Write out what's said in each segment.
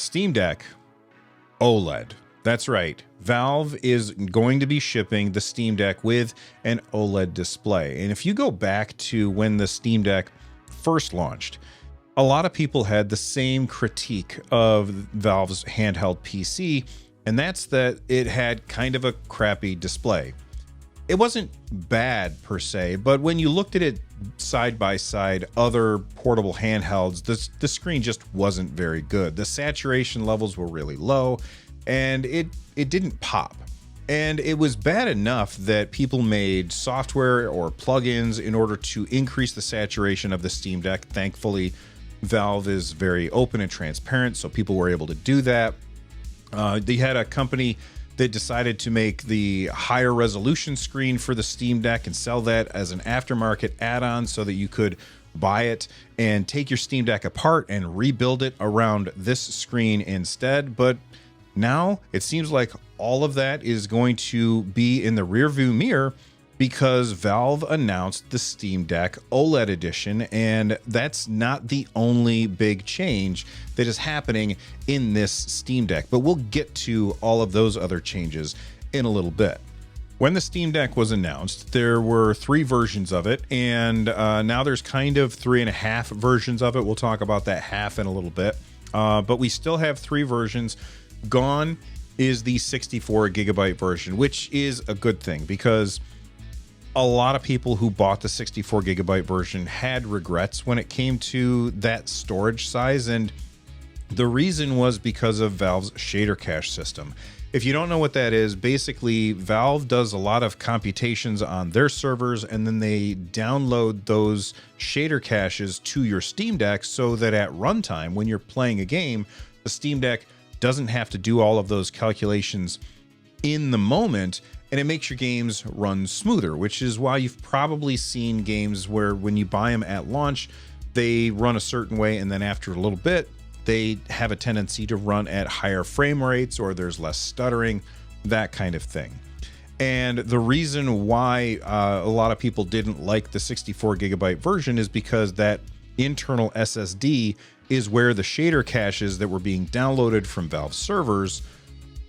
Steam Deck OLED. That's right. Valve is going to be shipping the Steam Deck with an OLED display. And if you go back to when the Steam Deck first launched, a lot of people had the same critique of Valve's handheld PC, and that's that it had kind of a crappy display. It wasn't bad per se, but when you looked at it side by side, other portable handhelds, the screen just wasn't very good. The saturation levels were really low, and it didn't pop. And it was bad enough that people made software or plugins in order to increase the saturation of the Steam Deck. Thankfully, Valve is very open and transparent, so people were able to do that. They had a company that decided to make the higher resolution screen for the Steam Deck and sell that as an aftermarket add-on so that you could buy it and take your Steam Deck apart and rebuild it around this screen instead. But now it seems like all of that is going to be in the rearview mirror because Valve announced the Steam Deck OLED edition, and that's not the only big change that is happening in this Steam Deck, but we'll get to all of those other changes in a little bit. When the Steam Deck was announced, there were 3 versions of it, and now there's kind of 3.5 versions of it. We'll talk about that half in a little bit, but we still have 3 versions. Gone is the 64 gigabyte version, which is a good thing because a lot of people who bought the 64 gigabyte version had regrets when it came to that storage size, and the reason was because of Valve's shader cache system. If you don't know what that is, basically Valve does a lot of computations on their servers, and then they download those shader caches to your Steam Deck so that at runtime, when you're playing a game, the Steam Deck doesn't have to do all of those calculations in the moment, and it makes your games run smoother, which is why you've probably seen games where when you buy them at launch, they run a certain way, and then after a little bit, they have a tendency to run at higher frame rates, or there's less stuttering, that kind of thing. And the reason why a lot of people didn't like the 64 gigabyte version is because that internal SSD is where the shader caches that were being downloaded from Valve servers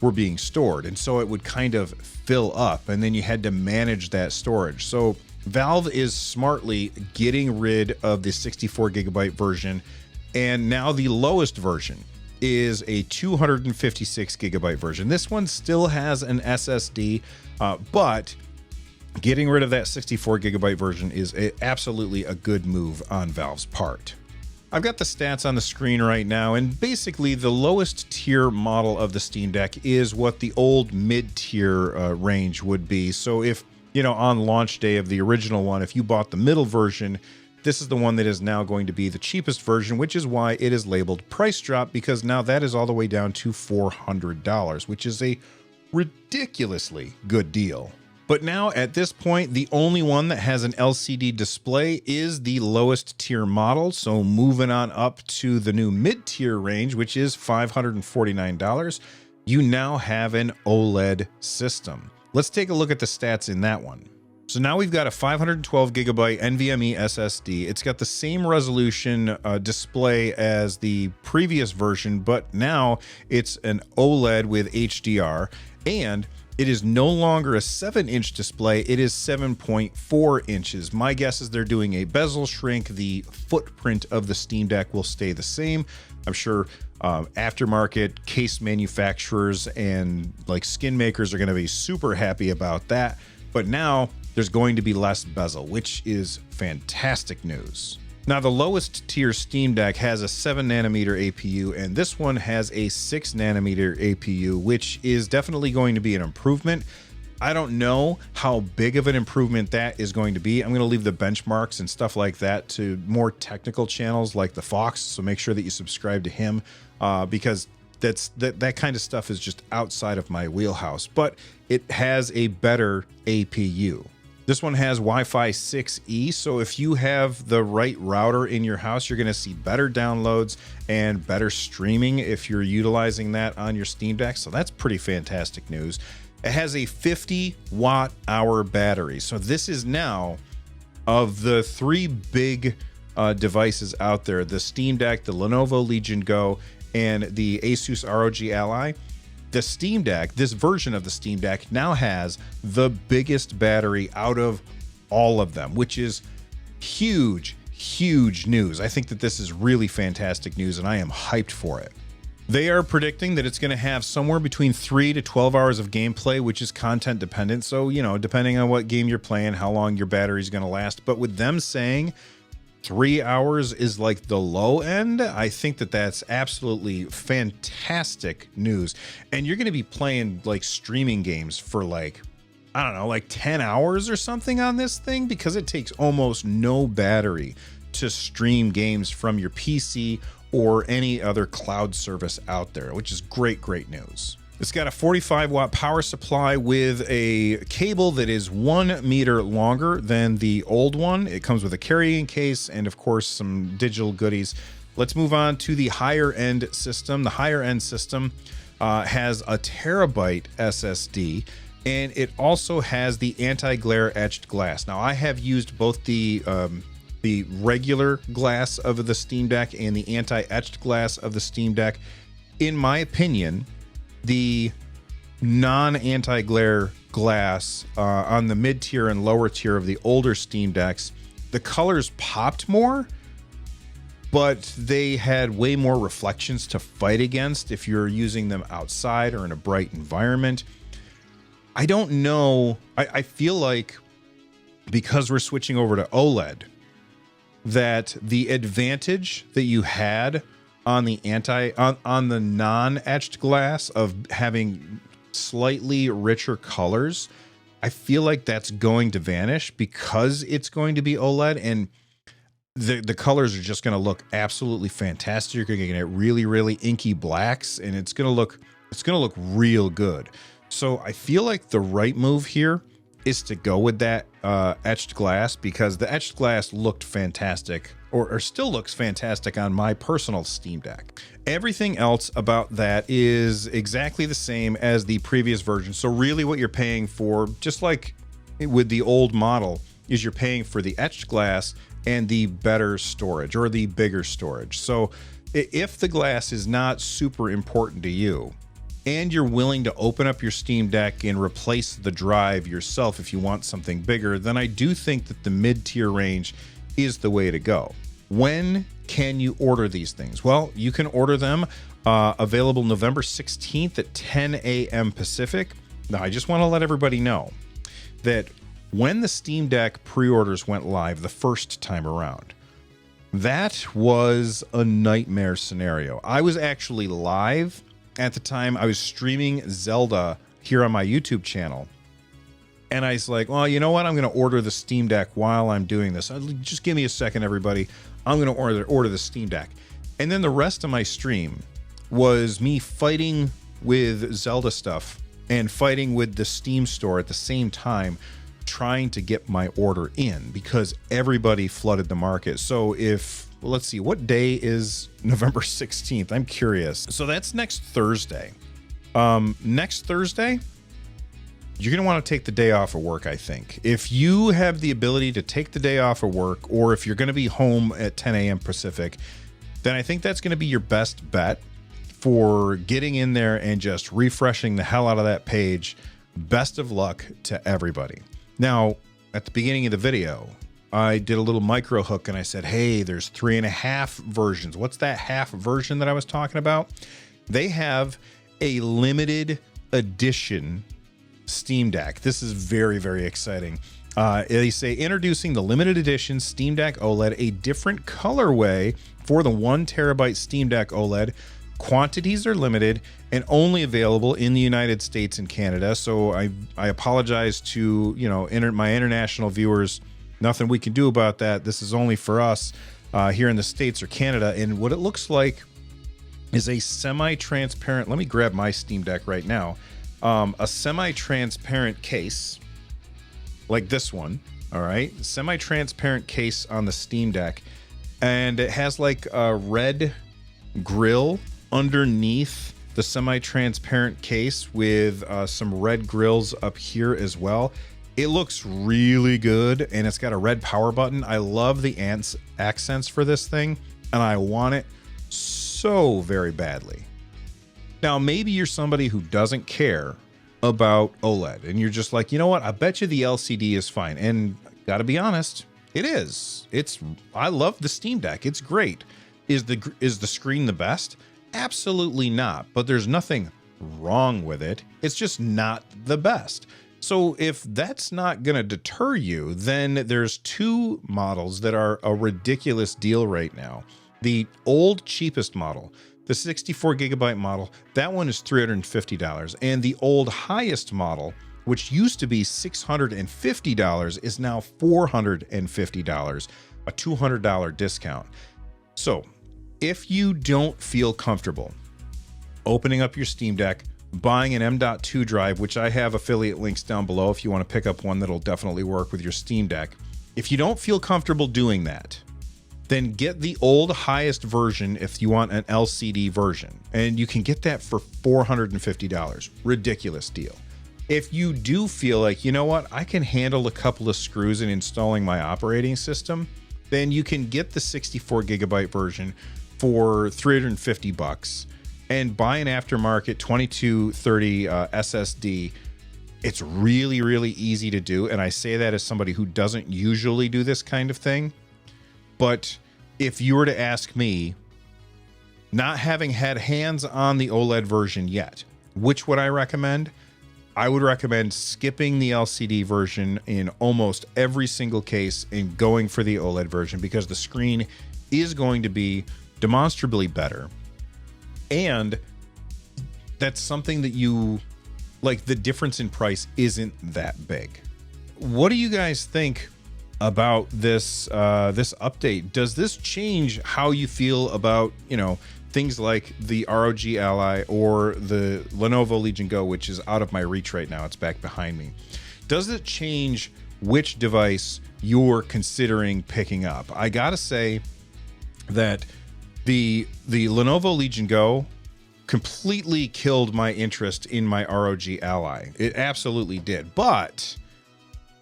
were being stored, and so it would kind of fill up, and then you had to manage that storage. So Valve is smartly getting rid of the 64 gigabyte version, and now the lowest version is a 256 gigabyte version. This one still has an SSD, but getting rid of that 64 gigabyte version is absolutely a good move on Valve's part. I've got the stats on the screen right now, and basically the lowest tier model of the Steam Deck is what the old mid-tier range would be. So if, on launch day of the original one, if you bought the middle version, this is the one that is now going to be the cheapest version, which is why it is labeled price drop, because now that is all the way down to $400, which is a ridiculously good deal. But now at this point, the only one that has an LCD display is the lowest tier model. So moving on up to the new mid-tier range, which is $549, you now have an OLED system. Let's take a look at the stats in that one. So now we've got a 512 gigabyte NVMe SSD. It's got the same resolution display as the previous version, but now it's an OLED with HDR, and it is no longer a 7-inch display, it is 7.4 inches. My guess is they're doing a bezel shrink. The footprint of the Steam Deck will stay the same. I'm sure aftermarket case manufacturers and like skin makers are going to be super happy about that. But now there's going to be less bezel, which is fantastic news. Now, the lowest tier Steam Deck has a 7nm APU, and this one has a 6nm APU, which is definitely going to be an improvement. I don't know how big of an improvement that is going to be. I'm going to leave the benchmarks and stuff like that to more technical channels like the Fox, so make sure that you subscribe to him because that kind of stuff is just outside of my wheelhouse. But it has a better APU. This one has Wi-Fi 6E, so if you have the right router in your house, you're going to see better downloads and better streaming if you're utilizing that on your Steam Deck, so that's pretty fantastic news. It has a 50 watt-hour battery, so this is now, of the 3 big devices out there, the Steam Deck, the Lenovo Legion Go, and the Asus ROG Ally, the Steam Deck, this version of the Steam Deck now has the biggest battery out of all of them, which is huge, huge news. I think that this is really fantastic news, and I am hyped for it. They are predicting that it's going to have somewhere between 3 to 12 hours of gameplay, which is content dependent. So, you know, depending on what game you're playing, how long your battery is going to last. But with them saying 3 hours is like the low end, I think that that's absolutely fantastic news. And you're going to be playing like streaming games for like, I don't know, like 10 hours or something on this thing, because it takes almost no battery to stream games from your PC or any other cloud service out there, which is great, great news. It's got a 45-watt power supply with a cable that is 1 meter longer than the old one. It comes with a carrying case and, of course, some digital goodies. Let's move on to the higher-end system. The higher-end system has a terabyte SSD, and it also has the anti-glare etched glass. Now, I have used both the regular glass of the Steam Deck and the anti-etched glass of the Steam Deck. In my opinion, the non-anti-glare glass on the mid-tier and lower tier of the older Steam Decks, the colors popped more, but they had way more reflections to fight against if you're using them outside or in a bright environment. I don't know. I feel like because we're switching over to OLED, that the advantage that you had on the on the non-etched glass of having slightly richer colors, I feel like that's going to vanish because it's going to be OLED, and the colors are just going to look absolutely fantastic. You're going to get really, really inky blacks, and it's going to look real good. So I feel like the right move here is to go with that etched glass, because the etched glass looked fantastic, or still looks fantastic on my personal Steam Deck. Everything else about that is exactly the same as the previous version. So really what you're paying for, just like with the old model, is you're paying for the etched glass and the better storage, or the bigger storage. So if the glass is not super important to you, and you're willing to open up your Steam Deck and replace the drive yourself if you want something bigger, then I do think that the mid-tier range is the way to go. When can you order these things? Well, you can order them available November 16th at 10 a.m. Pacific. Now, I just want to let everybody know that when the Steam Deck pre-orders went live the first time around, that was a nightmare scenario. I was actually live at the time. I was streaming Zelda here on my YouTube channel, and I was like, well, you know what? I'm going to order the Steam Deck while I'm doing this. Just give me a second, everybody. I'm going to order the Steam Deck. And then the rest of my stream was me fighting with Zelda stuff and fighting with the Steam store at the same time, trying to get my order in, because everybody flooded the market. So well, let's see, what day is November 16th? I'm curious. So that's next Thursday. Next Thursday, you're going to want to take the day off of work, I think. If you have the ability to take the day off of work, or if you're going to be home at 10 a.m. Pacific, then I think that's going to be your best bet for getting in there and just refreshing the hell out of that page. Best of luck to everybody. Now, at the beginning of the video, I did a little micro hook and I said, hey, there's 3.5 versions. What's that half version that I was talking about? They have a limited edition Steam Deck. This is very, very exciting. They say, introducing the limited edition Steam Deck OLED, a different colorway for the 1 terabyte Steam Deck OLED. Quantities are limited and only available in the United States and Canada. So I apologize to, my international viewers. Nothing we can do about that. This is only for us here in the States or Canada. And what it looks like is a semi-transparent, let me grab my Steam Deck right now, a semi-transparent case like this one, all right? Semi-transparent case on the Steam Deck. And it has like a red grill underneath the semi-transparent case with some red grills up here as well. It looks really good, and it's got a red power button. I love the accents for this thing, and I want it so so very badly. Now, maybe you're somebody who doesn't care about OLED and you're just like, you know what? I bet you the LCD is fine. And gotta be honest, it is. I love the Steam Deck. It's great. Is the screen the best? Absolutely not. But there's nothing wrong with it. It's just not the best. So if that's not going to deter you, then there's two models that are a ridiculous deal right now. The old cheapest model, the 64 gigabyte model, that one is $350. And the old highest model, which used to be $650, is now $450, a $200 discount. So if you don't feel comfortable opening up your Steam Deck, buying an M.2 drive, which I have affiliate links down below if you want to pick up one that'll definitely work with your Steam Deck. If you don't feel comfortable doing that, then get the old highest version if you want an LCD version. And you can get that for $450. Ridiculous deal. If you do feel like, you know what, I can handle a couple of screws in installing my operating system, then you can get the 64 gigabyte version for $350 and buy an aftermarket 2230 SSD. It's really, really easy to do. And I say that as somebody who doesn't usually do this kind of thing. But if you were to ask me, not having had hands on the OLED version yet, which would I recommend? I would recommend skipping the LCD version in almost every single case and going for the OLED version, because the screen is going to be demonstrably better. And that's something that you like. The difference in price isn't that big. What do you guys think about this this update? Does this change how you feel about, you know, things like the ROG Ally or the Lenovo Legion Go, which is out of my reach right now? It's back behind me. Does it change which device you're considering picking up? I gotta say that the Lenovo Legion Go completely killed my interest in my ROG Ally. It absolutely did. But,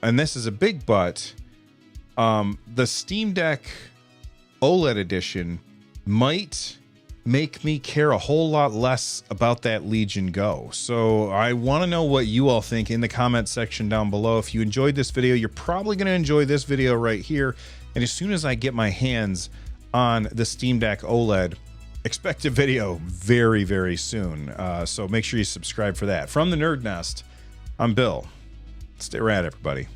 and this is a big but, the Steam Deck OLED edition might make me care a whole lot less about that Legion Go. So I want to know what you all think in the comment section down below. If you enjoyed this video, you're probably going to enjoy this video right here. And as soon as I get my hands on the Steam Deck OLED, expect a video very, very soon. So make sure you subscribe for that. From the Nerd Nest, I'm Bill. Stay rad, everybody.